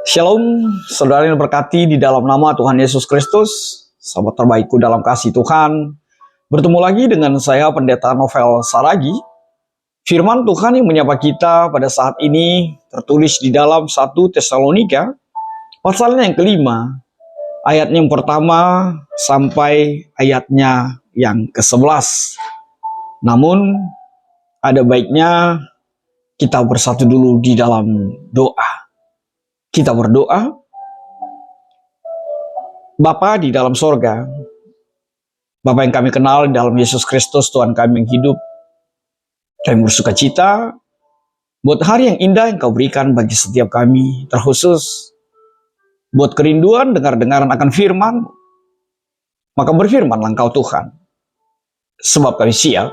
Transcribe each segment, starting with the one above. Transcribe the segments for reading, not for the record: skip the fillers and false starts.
Shalom, saudara yang berkati di dalam nama Tuhan Yesus Kristus, sahabat terbaikku dalam kasih Tuhan. Bertemu lagi dengan saya, Pendeta Novel Saragi. Firman Tuhan yang menyapa kita pada saat ini tertulis di dalam 1 Tesalonika, pasalnya yang kelima, ayatnya yang pertama sampai ayatnya yang ke-11. Namun, ada baiknya kita bersatu dulu di dalam doa. Kita berdoa. Bapa di dalam sorga, Bapa yang kami kenal dalam Yesus Kristus, Tuhan kami yang hidup, kami bersuka cita buat hari yang indah yang Kau berikan bagi setiap kami, terkhusus buat kerinduan dengar-dengaran akan firman. Maka berfirmanlah Engkau Tuhan, sebab kami siap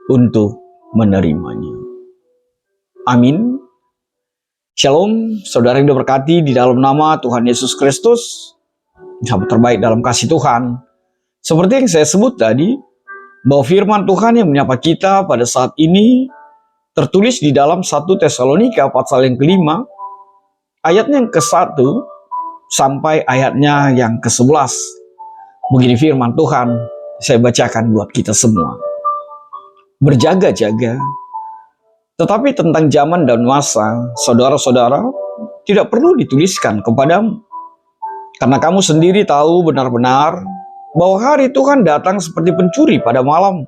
untuk menerimanya. Amin. Shalom, saudara yang diberkati di dalam nama Tuhan Yesus Kristus, sahabat terbaik dalam kasih Tuhan. Seperti yang saya sebut tadi, bahwa firman Tuhan yang menyapa kita pada saat ini tertulis di dalam 1 Tesalonika pasal yang kelima, ayatnya yang ke-1 sampai ayatnya yang ke-11. Begini firman Tuhan, saya bacakan buat kita semua. Berjaga-jaga. Tetapi tentang zaman dan masa, saudara-saudara, tidak perlu dituliskan kepadamu. Karena kamu sendiri tahu benar-benar bahwa hari Tuhan datang seperti pencuri pada malam.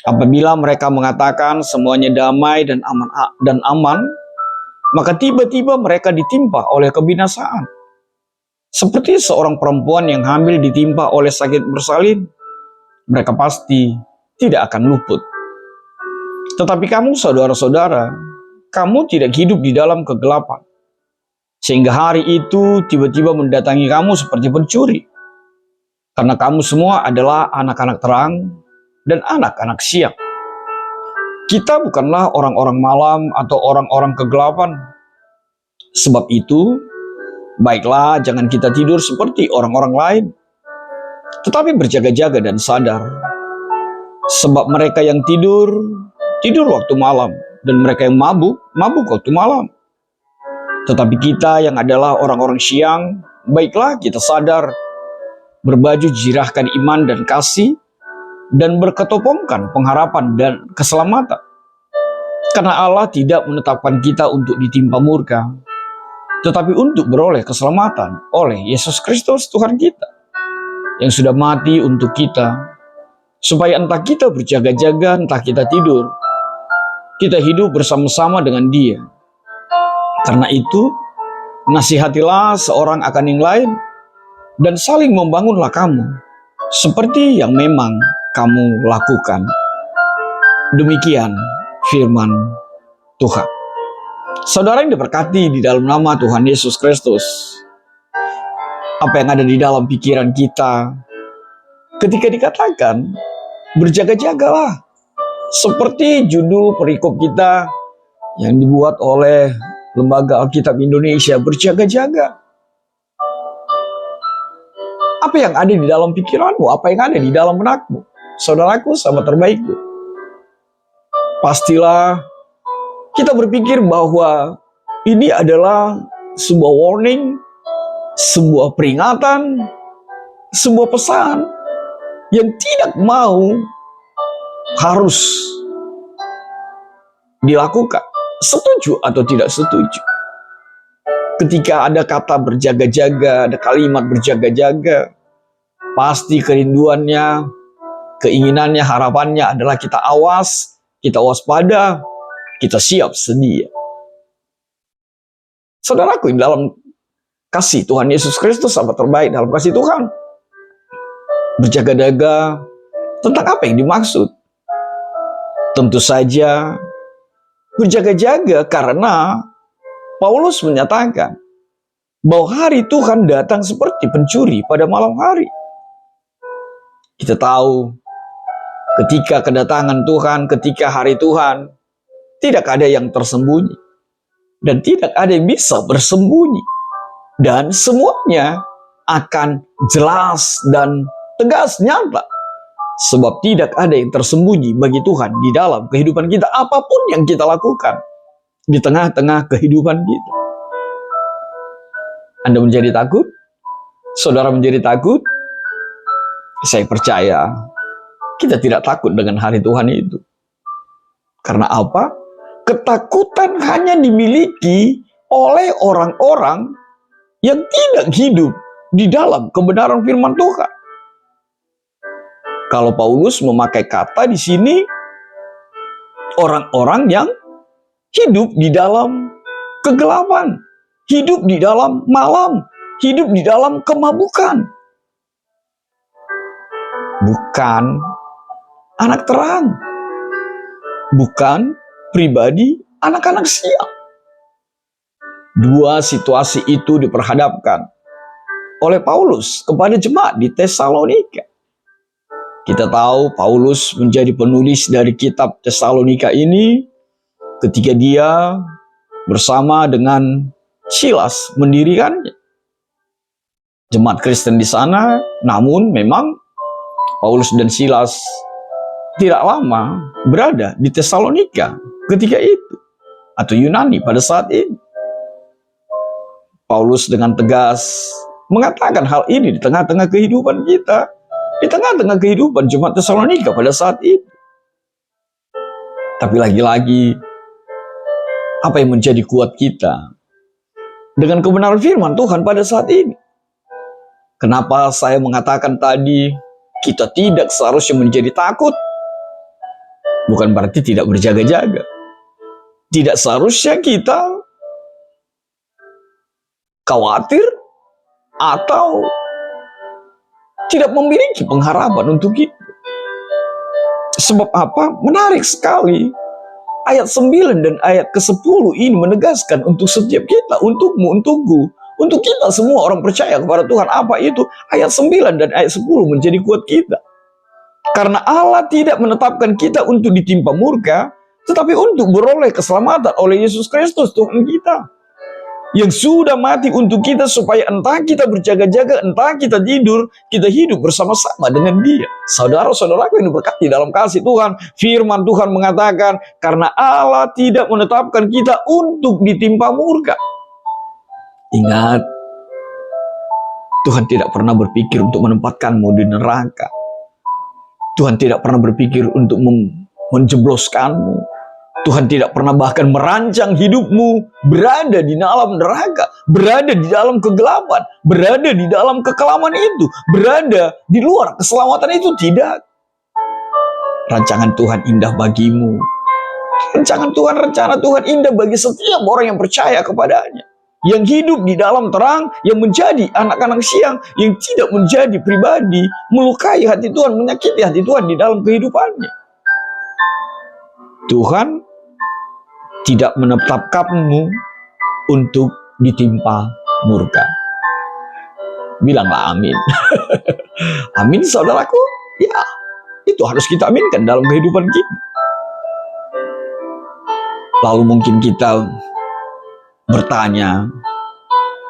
Apabila mereka mengatakan semuanya damai dan aman, maka tiba-tiba mereka ditimpa oleh kebinasaan. Seperti seorang perempuan yang hamil ditimpa oleh sakit bersalin, mereka pasti tidak akan luput. Tetapi kamu, saudara-saudara, kamu tidak hidup di dalam kegelapan, sehingga hari itu tiba-tiba mendatangi kamu seperti pencuri. Karena kamu semua adalah anak-anak terang dan anak-anak siang. Kita bukanlah orang-orang malam atau orang-orang kegelapan. Sebab itu, baiklah jangan kita tidur seperti orang-orang lain, tetapi berjaga-jaga dan sadar. Sebab mereka yang tidur waktu malam, dan mereka yang mabuk waktu malam. Tetapi kita yang adalah orang-orang siang, baiklah kita sadar, berbaju jirahkan iman dan kasih, dan berketopongkan pengharapan dan keselamatan. Karena Allah tidak menetapkan kita untuk ditimpa murka, tetapi untuk beroleh keselamatan oleh Yesus Kristus Tuhan kita, yang sudah mati untuk kita, supaya entah kita berjaga-jaga, entah kita tidur, kita hidup bersama-sama dengan Dia. Karena itu, nasihatilah seorang akan yang lain, dan saling membangunlah kamu, seperti yang memang kamu lakukan. Demikian firman Tuhan. Saudara yang diberkati di dalam nama Tuhan Yesus Kristus, apa yang ada di dalam pikiran kita ketika dikatakan berjaga-jagalah, seperti judul perikop kita yang dibuat oleh Lembaga Alkitab Indonesia, berjaga-jaga. Apa yang ada di dalam pikiranmu? Apa yang ada di dalam benakmu? Saudaraku, sahabat terbaikku. Pastilah kita berpikir bahwa ini adalah sebuah warning, sebuah peringatan, sebuah pesan yang tidak mau harus dilakukan, setuju atau tidak setuju. Ketika ada kata berjaga-jaga, ada kalimat berjaga-jaga, pasti kerinduannya, keinginannya, harapannya adalah kita awas, kita waspada, kita siap sedia. Saudaraku, dalam kasih Tuhan Yesus Kristus, sahabat terbaik dalam kasih Tuhan, berjaga-jaga tentang apa yang dimaksud? Tentu saja berjaga-jaga karena Paulus menyatakan bahwa hari Tuhan datang seperti pencuri pada malam hari. Kita tahu ketika kedatangan Tuhan, ketika hari Tuhan, tidak ada yang tersembunyi dan tidak ada yang bisa bersembunyi, dan semuanya akan jelas dan tegas, nyata. Sebab tidak ada yang tersembunyi bagi Tuhan di dalam kehidupan kita, apapun yang kita lakukan di tengah-tengah kehidupan kita. Anda menjadi takut? Saudara menjadi takut? Saya percaya kita tidak takut dengan hari Tuhan itu. Karena apa? Ketakutan hanya dimiliki oleh orang-orang yang tidak hidup di dalam kebenaran firman Tuhan. Kalau Paulus memakai kata di sini, orang-orang yang hidup di dalam kegelapan, hidup di dalam malam, hidup di dalam kemabukan. Bukan anak terang, bukan pribadi anak-anak siang. Dua situasi itu diperhadapkan oleh Paulus kepada jemaat di Tesalonika. Kita tahu Paulus menjadi penulis dari kitab Tesalonika ini ketika dia bersama dengan Silas mendirikannya. Jemaat Kristen di sana, namun memang Paulus dan Silas tidak lama berada di Tesalonika ketika itu, atau Yunani pada saat ini. Paulus dengan tegas mengatakan hal ini di tengah-tengah kehidupan kita, di tengah-tengah kehidupan jemaat Tesalonika pada saat itu. Tapi lagi-lagi, apa yang menjadi kuat kita dengan kebenaran firman Tuhan pada saat ini? Kenapa saya mengatakan tadi, kita tidak seharusnya menjadi takut? Bukan berarti tidak berjaga-jaga. Tidak seharusnya kita khawatir atau tidak memiliki pengharapan untuk itu. Sebab apa? Menarik sekali. Ayat 9 dan ayat ke-10 ini menegaskan untuk setiap kita, untukmu, untukku, untuk kita semua orang percaya kepada Tuhan. Apa itu? Ayat 9 dan ayat 10 menjadi kuat kita. Karena Allah tidak menetapkan kita untuk ditimpa murka, tetapi untuk beroleh keselamatan oleh Yesus Kristus Tuhan kita, yang sudah mati untuk kita, supaya entah kita berjaga-jaga, entah kita tidur, kita hidup bersama-sama dengan Dia. Saudara-saudaraku yang diberkati dalam kasih Tuhan, firman Tuhan mengatakan, karena Allah tidak menetapkan kita untuk ditimpa murka. Ingat, Tuhan tidak pernah berpikir untuk menempatkanmu di neraka. Tuhan tidak pernah berpikir untuk menjebloskanmu. Tuhan tidak pernah bahkan merancang hidupmu berada di dalam neraka, berada di dalam kegelapan, berada di dalam kekelaman itu, berada di luar keselamatan itu. Tidak. Rancangan Tuhan indah bagimu. Rancangan Tuhan, rencana Tuhan indah bagi setiap orang yang percaya kepadanya, yang hidup di dalam terang, yang menjadi anak-anak siang, yang tidak menjadi pribadi melukai hati Tuhan, menyakiti hati Tuhan di dalam kehidupannya. Tuhan tidak menetapkanmu untuk ditimpa murka. Bilanglah amin. Amin, saudaraku. Ya, itu harus kita aminkan dalam kehidupan kita. Lalu mungkin kita bertanya,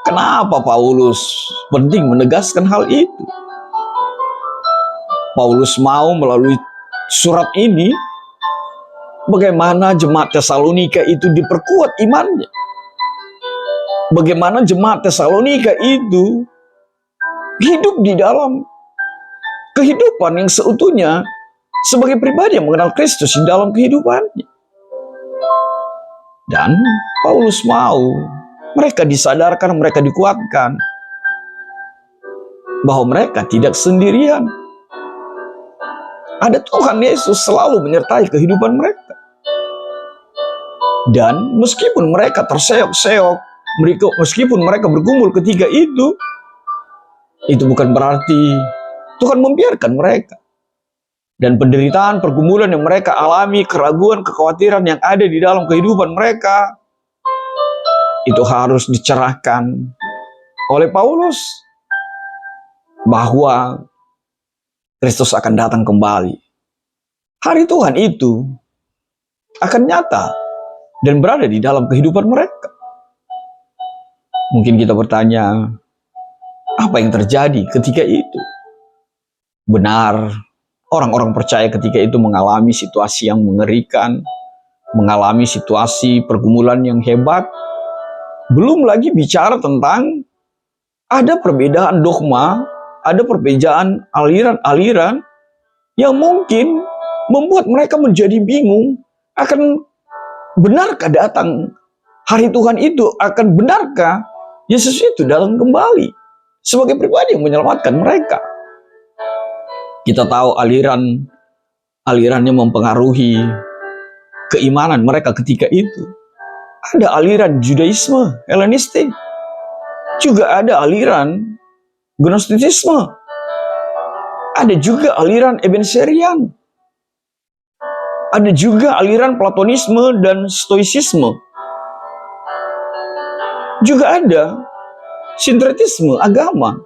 kenapa Paulus penting menegaskan hal itu? Paulus mau melalui surat ini, bagaimana jemaat Tesalonika itu diperkuat imannya. Bagaimana jemaat Tesalonika itu hidup di dalam kehidupan yang seutuhnya sebagai pribadi yang mengenal Kristus di dalam kehidupannya. Dan Paulus mau mereka disadarkan, mereka dikuatkan bahwa mereka tidak sendirian. Ada Tuhan Yesus selalu menyertai kehidupan mereka. Dan meskipun mereka terseok-seok, meskipun mereka bergumul ketika itu bukan berarti Tuhan membiarkan mereka. Dan penderitaan, pergumulan yang mereka alami, keraguan, kekhawatiran yang ada di dalam kehidupan mereka, itu harus dicerahkan oleh Paulus bahwa Kristus akan datang kembali. Hari Tuhan itu akan nyata dan berada di dalam kehidupan mereka. Mungkin kita bertanya, apa yang terjadi ketika itu? Benar, orang-orang percaya ketika itu mengalami situasi yang mengerikan, mengalami situasi pergumulan yang hebat. Belum lagi bicara tentang ada perbedaan dogma, ada perbedaan aliran-aliran yang mungkin membuat mereka menjadi bingung akan benarkah datang hari Tuhan itu, akan benarkah Yesus itu datang kembali sebagai pribadi yang menyelamatkan mereka. Kita tahu alirannya mempengaruhi keimanan mereka ketika itu. Ada aliran Judaisme, Helenistik. Juga ada aliran Gnostisisme. Ada juga aliran Ebeneserian. Ada juga aliran Platonisme dan Stoicisme. Juga ada sinkretisme agama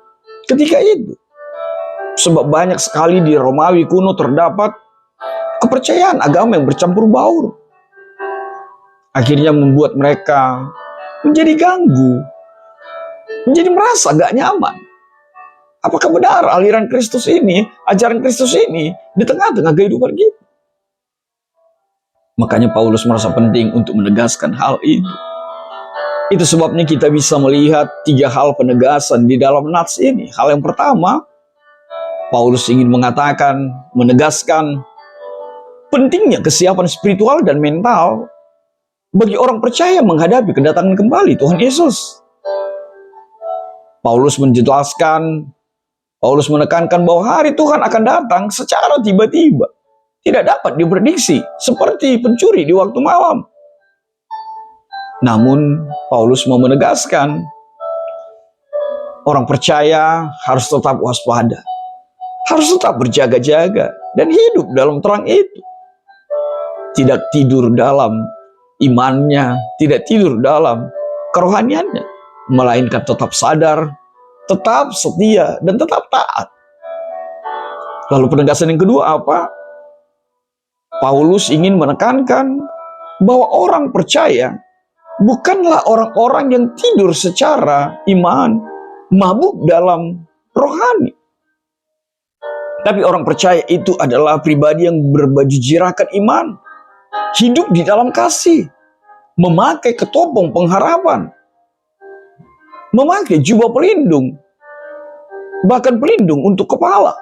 ketika itu. Sebab banyak sekali di Romawi kuno terdapat kepercayaan agama yang bercampur baur. Akhirnya membuat mereka menjadi ganggu, menjadi merasa gak nyaman. Apakah benar aliran Kristus ini, ajaran Kristus ini di tengah-tengah kehidupan kita? Makanya Paulus merasa penting untuk menegaskan hal itu. Itu sebabnya kita bisa melihat 3 hal penegasan di dalam nats ini. Hal yang pertama, Paulus ingin mengatakan, menegaskan pentingnya kesiapan spiritual dan mental bagi orang percaya menghadapi kedatangan kembali Tuhan Yesus. Paulus menjelaskan, Paulus menekankan bahwa hari Tuhan akan datang secara tiba-tiba. Tidak dapat diprediksi, seperti pencuri di waktu malam. Namun, Paulus mau menegaskan, orang percaya harus tetap waspada, harus tetap berjaga-jaga, dan hidup dalam terang itu. Tidak tidur dalam imannya, tidak tidur dalam kerohaniannya, melainkan tetap sadar, tetap setia, dan tetap taat. Lalu penegasan yang kedua apa? Paulus ingin menekankan bahwa orang percaya bukanlah orang-orang yang tidur secara iman, mabuk dalam rohani. Tapi orang percaya itu adalah pribadi yang berbaju jirakan iman, hidup di dalam kasih, memakai ketopong pengharapan, memakai jubah pelindung, bahkan pelindung untuk kepala.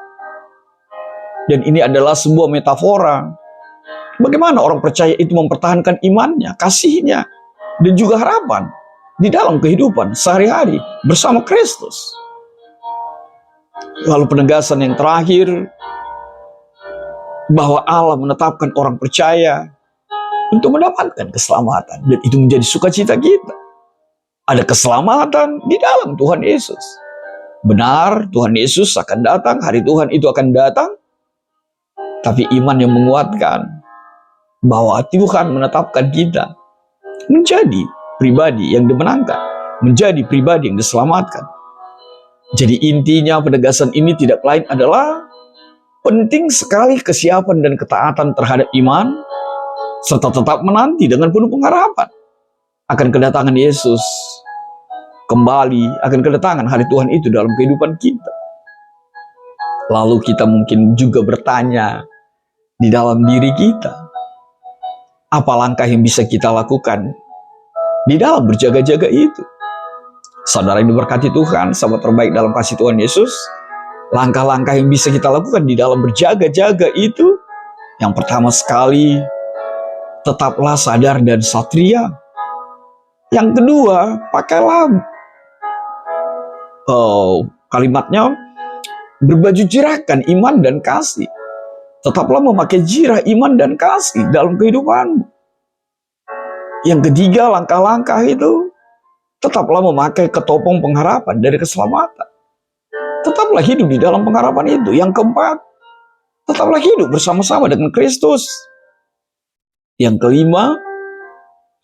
Dan ini adalah sebuah metafora bagaimana orang percaya itu mempertahankan imannya, kasihnya, dan juga harapan di dalam kehidupan sehari-hari bersama Kristus. Lalu penegasan yang terakhir, bahwa Allah menetapkan orang percaya untuk mendapatkan keselamatan, dan itu menjadi sukacita kita. Ada keselamatan di dalam Tuhan Yesus. Benar, Tuhan Yesus akan datang, hari Tuhan itu akan datang, tapi iman yang menguatkan bahwa Tuhan menetapkan kita menjadi pribadi yang dimenangkan, menjadi pribadi yang diselamatkan. Jadi intinya penegasan ini tidak lain adalah penting sekali kesiapan dan ketaatan terhadap iman, serta tetap menanti dengan penuh pengharapan akan kedatangan Yesus kembali, akan kedatangan hari Tuhan itu dalam kehidupan kita. Lalu kita mungkin juga bertanya di dalam diri kita, apa langkah yang bisa kita lakukan di dalam berjaga-jaga itu? Saudara yang diberkati Tuhan, sahabat terbaik dalam kasih Tuhan Yesus, langkah-langkah yang bisa kita lakukan di dalam berjaga-jaga itu, yang pertama sekali, tetaplah sadar dan satria. Yang kedua, pakailah kalimatnya berbaju jirakan iman dan kasih. Tetaplah memakai jirah iman dan kasih dalam kehidupanmu. Yang ketiga, langkah-langkah itu, tetaplah memakai ketopong pengharapan dari keselamatan. Tetaplah hidup di dalam pengharapan itu. Yang keempat, tetaplah hidup bersama-sama dengan Kristus. Yang kelima,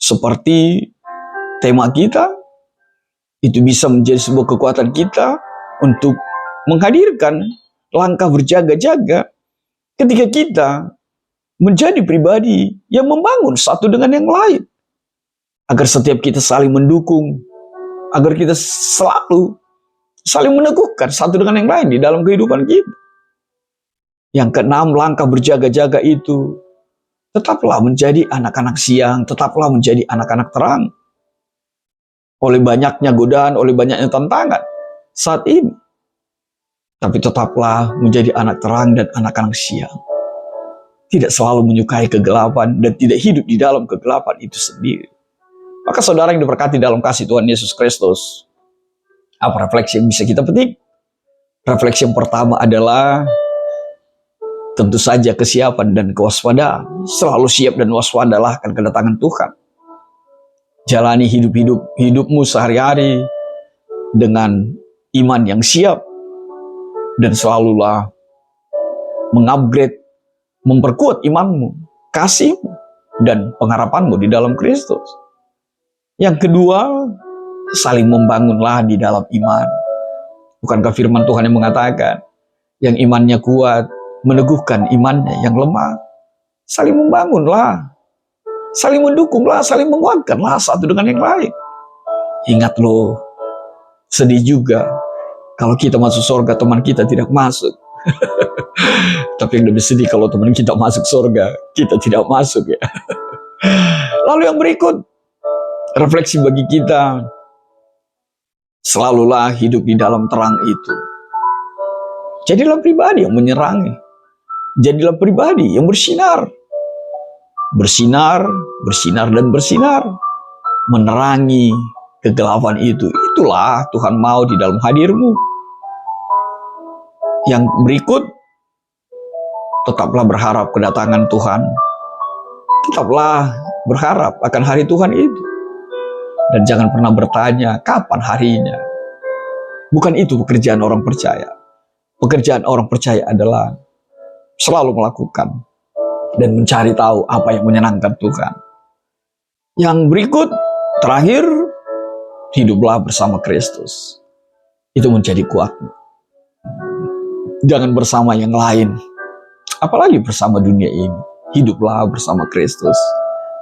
seperti tema kita, itu bisa menjadi sebuah kekuatan kita untuk menghadirkan langkah berjaga-jaga ketika kita menjadi pribadi yang membangun satu dengan yang lain. Agar setiap kita saling mendukung, agar kita selalu saling meneguhkan satu dengan yang lain di dalam kehidupan kita. Yang keenam, langkah berjaga-jaga itu, tetaplah menjadi anak-anak siang, tetaplah menjadi anak-anak terang. Oleh banyaknya godaan, oleh banyaknya tantangan, saat ini. Tapi tetaplah menjadi anak terang dan anak-anak siang. Tidak selalu menyukai kegelapan dan tidak hidup di dalam kegelapan itu sendiri. Maka saudara yang diberkati dalam kasih Tuhan Yesus Kristus, apa refleksi yang bisa kita petik? Refleksi yang pertama adalah tentu saja kesiapan dan kewaspadaan. Selalu siap dan waspadalah akan kedatangan Tuhan. Jalani hidupmu sehari-hari dengan iman yang siap, dan selalulah mengupgrade, memperkuat imanmu, kasihmu, dan pengharapanmu di dalam Kristus. Yang kedua, saling membangunlah di dalam iman. Bukankah firman Tuhan yang mengatakan, yang imannya kuat, meneguhkan imannya yang lemah. Saling membangunlah, saling mendukunglah, saling menguatkanlah satu dengan yang lain. Ingat loh, sedih juga kalau kita masuk surga, teman kita tidak masuk. Tapi yang lebih sedih kalau teman kita masuk surga, kita tidak masuk ya. Lalu yang berikut, refleksi bagi kita, selalulah hidup di dalam terang itu. Jadilah pribadi yang menyerangi. Jadilah pribadi yang bersinar. Bersinar, bersinar, dan bersinar. Menerangi kegelapan itu. Itulah Tuhan mau di dalam hadirmu. Yang berikut, tetaplah berharap kedatangan Tuhan. Tetaplah berharap akan hari Tuhan itu. Dan jangan pernah bertanya, kapan harinya? Bukan itu pekerjaan orang percaya. Pekerjaan orang percaya adalah selalu melakukan dan mencari tahu apa yang menyenangkan Tuhan. Yang berikut, terakhir, hiduplah bersama Kristus. Itu menjadi kuatmu. Jangan bersama yang lain, apalagi bersama dunia ini. Hiduplah bersama Kristus.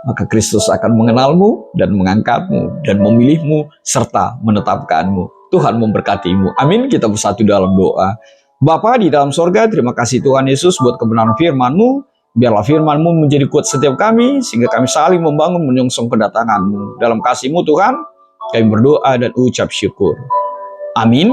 Maka Kristus akan mengenalmu dan mengangkatmu dan memilihmu serta menetapkanmu. Tuhan memberkatimu. Amin. Kita bersatu dalam doa. Bapa di dalam sorga, terima kasih Tuhan Yesus buat kebenaran firman-Mu. Biarlah firman-Mu menjadi kuat setiap kami, sehingga kami saling membangun menyongsong kedatangan-Mu. Dalam kasih-Mu Tuhan, kami berdoa dan ucap syukur. Amin.